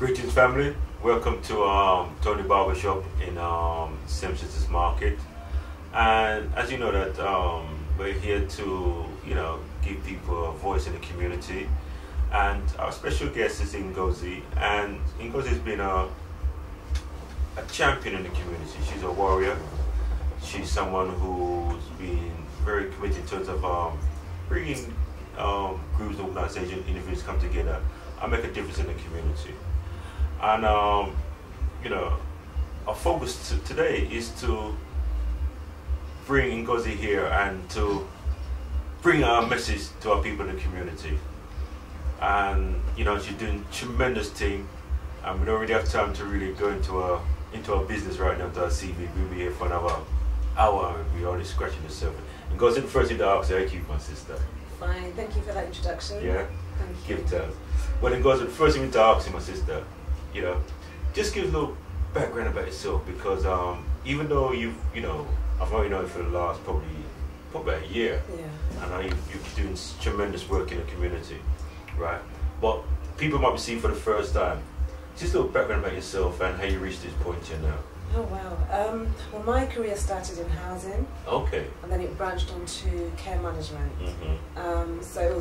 Greetings, family. Welcome to Tony Barbershop in Simpsons Market. And as you know that we're here to give people a voice in the community. And our special guest is Ncosy, and Ncosy has been a champion in the community. She's a warrior. She's someone who's been very committed in terms of bringing groups, organizations, individuals come together and make a difference in the community. And our focus today is to bring Ncosy here and to bring our message to our people in the community. And she's doing tremendous thing, and we don't really have time to really go into our business right now, to our CV. We'll be here for another hour and we're only scratching the surface. Ncosy, the first thing to ask, how are you, my sister? Fine, thank you for that introduction. Yeah? Thank you. Give it to us. Well, Ncosy, the first thing to ask you, my sister, just give a little background about yourself, because even though I've only known you for the last probably about a year. Yeah. I know you're doing tremendous work in the community, right? But people might be seeing for the first time. Just a little background about yourself and how you reached this point here now. Oh wow. Well, my career started in housing. Okay. And then it branched onto care management. Mm-hmm. So I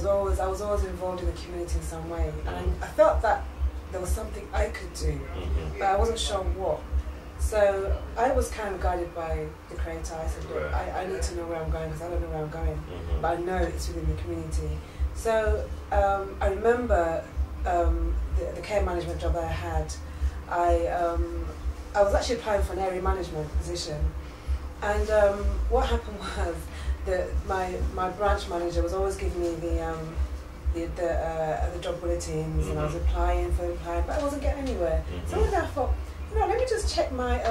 was always involved in the community in some way, and I felt that there was something I could do, Mm-hmm. but I wasn't sure what. So I was kind of guided by the Creator. I said, look, Right. I need to know where I'm going, because I don't know where I'm going, Mm-hmm. but I know it's within the community. So I remember the care management job that I had. I was actually applying for an area management position, and what happened was that my branch manager was always giving me the job bulletins, and I was applying, but I wasn't getting anywhere. Mm-hmm. So one day I thought, let me just check my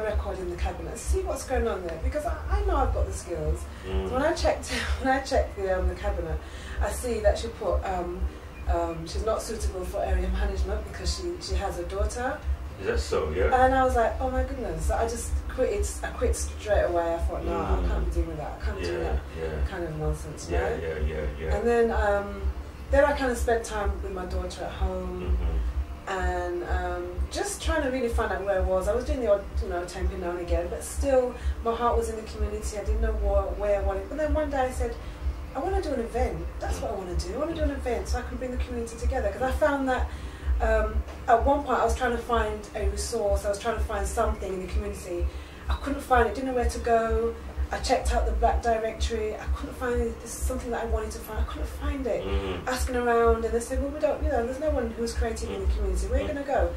record in the cabinet, see what's going on there, because I know I've got the skills. Mm-hmm. So when I checked the cabinet, I see that she put she's not suitable for area management because she has a daughter. Is that so? Yeah. And I was like, oh my goodness! So I just quit. I quit straight away. I thought, no, I can't be doing that. I can't do that kind of nonsense. Yeah, right? yeah. And then I kind of spent time with my daughter at home, Mm-hmm. and just trying to really find out where I was. I was doing the odd, temping now and again, but still, my heart was in the community. I didn't know where I wanted. But then one day I said, I want to do an event. That's what I want to do. I want to do an event so I can bring the community together. Because I found that at one point I was trying to find a resource. I was trying to find something in the community. I couldn't find it. Didn't know where to go. I checked out the Black directory. I couldn't find it. This is something that I wanted to find. I couldn't find it. Mm-hmm. Asking around, and they said, well, we don't. There's no one who's creative in the community. Where are you going to go?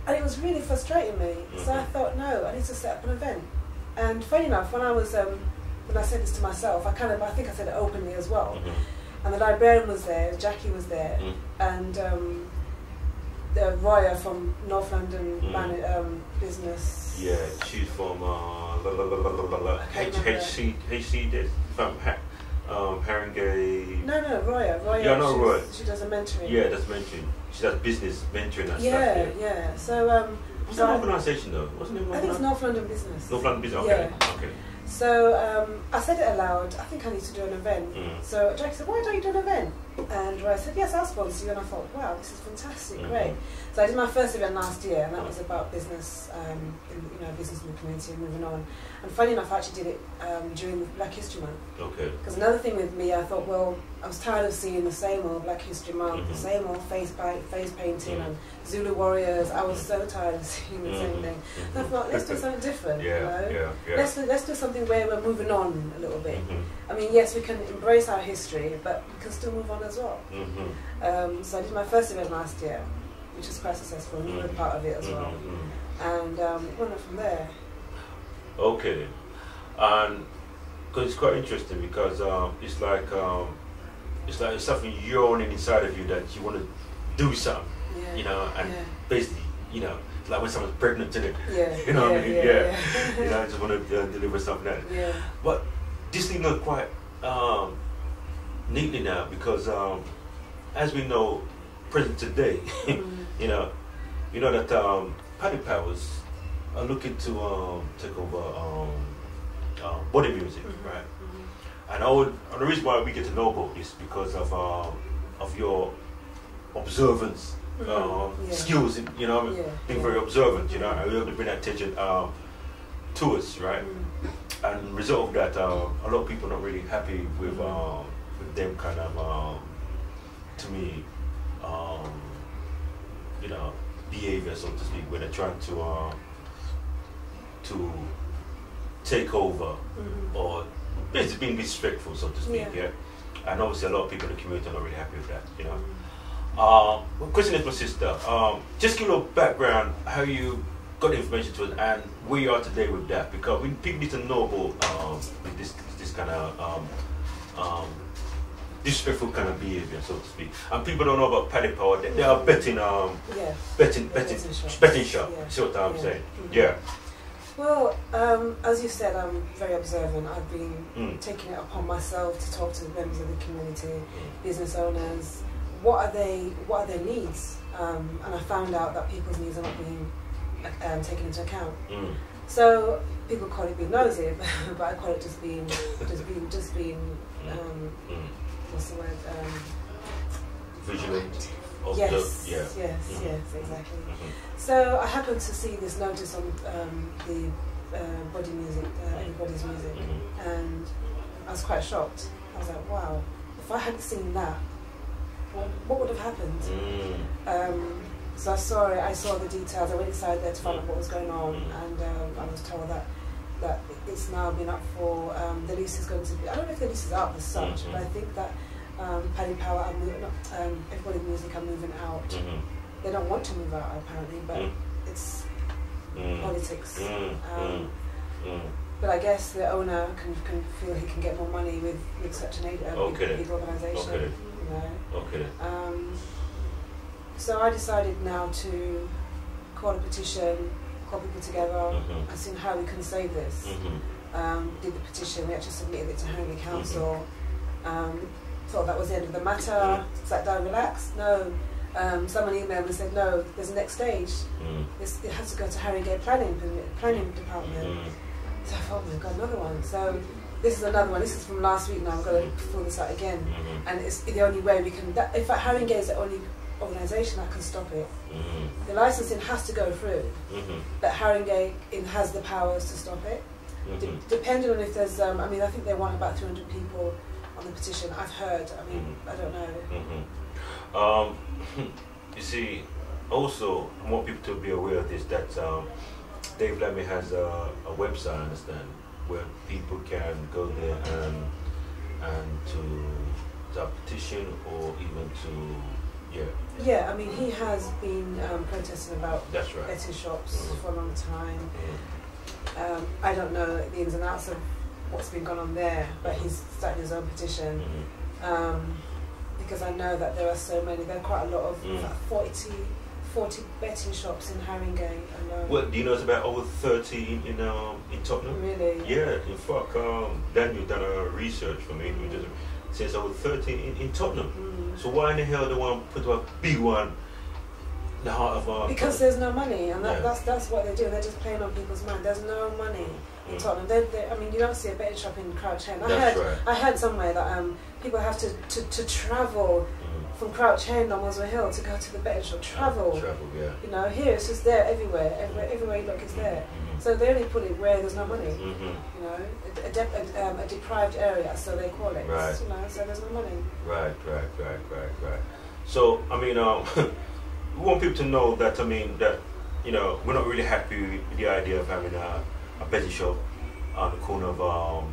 And it was really frustrating me. So I thought, no, I need to set up an event. And funny enough, when I said this to myself, I think I said it openly as well. Mm-hmm. And the librarian was there, Jackie was there, and the Roya from North London business. Yeah, she's from HC did from Haringey. No, Roya. Yeah, I know Roya. She does a mentoring. Yeah, that's mentoring. She does business mentoring and Yeah, stuff. yeah. So What's that organisation though? Wasn't it? I think it's North London Business. North London Business. Okay. Yeah. Okay. So I said it aloud. I think I need to do an event. So Jackie said, "Why don't you do an event?" And I said, "Yes, I'll sponsor you." And I thought, "Wow, this is fantastic, great." So I did my first event last year, and that was about business, business in the community and moving on. And funny enough, I actually did it during Black History Month. Okay. Because another thing with me, I thought, well, I was tired of seeing the same old Black History Month, the same old face painting and Zulu warriors. I was so tired of seeing the same thing. So I thought, let's do something different. Yeah. Let's do something where we're moving on a little bit. I mean, yes, we can embrace our history, but we can still move on as well. So I did my first event last year, which was quite successful, and you were part of it as well. And it went on from there. Okay. And because it's quite interesting, because it's like it's something you're owning inside of you, that you want to do something, and basically, it's like when someone's pregnant, isn't it? Yeah. You know what I mean? Yeah. Yeah. I just want to deliver something that. Yeah. But this thing looks quite neatly now, because as we know, present today, you know that Paddy Powers are looking to take over body music, right? And the reason why we get to know about this because of your observance skills, you know, being very observant, you know, and we're able to bring that attention to us, right? And result of that, a lot of people are not really happy with them kind of, to me, you know, behavior, so to speak, when they're trying to take over or basically being disrespectful, so to speak, yeah. And obviously a lot of people in the community are not really happy with that, you know. Question is, my sister, just give a little background how you got the information to it and where you are today with that, because people need to know about this kind of disrespectful kind of behavior, so to speak. And people don't know about Paddy Power. They are betting shop. See what I'm saying? Yeah. Well, as you said, I'm very observant. I've been taking it upon myself to talk to members of the community, business owners. What are their needs? And I found out that people's needs are not being taken into account. So people call it being nosy, but I call it just being what's the word? Vigilant. Yes, exactly. So I happened to see this notice on the body music, everybody's music, and I was quite shocked. I was like, wow, if I hadn't seen that, what would have happened? So I saw it, I saw the details, I went inside there to find out what was going on, and I was told that it's now been up for, the lease is going to be, I don't know if the lease is up as such, but I think that Paddy Power are moving, everybody music are moving out. They don't want to move out apparently, but it's politics. But I guess the owner can feel he can get more money with such an big organisation. You know? So I decided now to call a petition, call people together, and see how we can save this. Did the petition, we actually submitted it to Haringey Council. Thought that was the end of the matter, sat down, relaxed. No, someone emailed and said, no, there's a next stage. It has to go to Haringey Planning Department. So I thought, oh my God, another one. So this is another one. This is from last week now. I've got to fill this out again. And it's the only way we can, in fact, Haringey is the only organisation that can stop it. The licensing has to go through, but Haringey has the powers to stop it. Depending on if there's, I mean, I think they want about 300 people on the petition. I've heard. I mean, I don't know. You see, also, I want people to be aware of this, that Dave Lammy has a website, I understand, where people can go there and to petition or even to, Yeah, I mean, he has been protesting about betting shops for a long time. I don't know the ins and outs of what's been going on there, but he's starting his own petition because I know that there are so many. There are quite a lot of 40 betting shops in Haringey alone. Well, do you know it's about over 30 in Tottenham? Really? Yeah. In fact, Daniel done a research for me. It says over 30 in Tottenham. So why in the hell they want to put a big one in the heart of because there's no money, and that's what they're doing. They're just playing on people's mind. There's no money in Tottenham. I mean, you don't see a betting shop in Crouch End. I heard somewhere that people have to travel from Crouch End on Muswell Hill to go to the betting shop. Travel, yeah. You know, here it's just there everywhere. Everywhere you look, it's there. So they only put it where there's no money. You know, a deprived area, so they call it. Right. You know, so there's no money. Right. So I mean, we want people to know that, I mean, that, you know, we're not really happy with the idea of having a betting shop on the corner of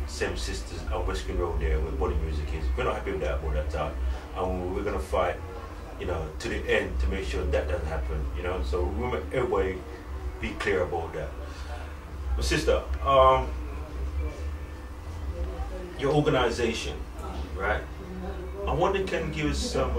Same Sisters on West Green Road there where body music is. We're not happy with that about that time, and we're gonna fight, you know, to the end to make sure that doesn't happen. You know, so we want everybody be clear about that. But sister, your organization, right? I wonder, can you give us some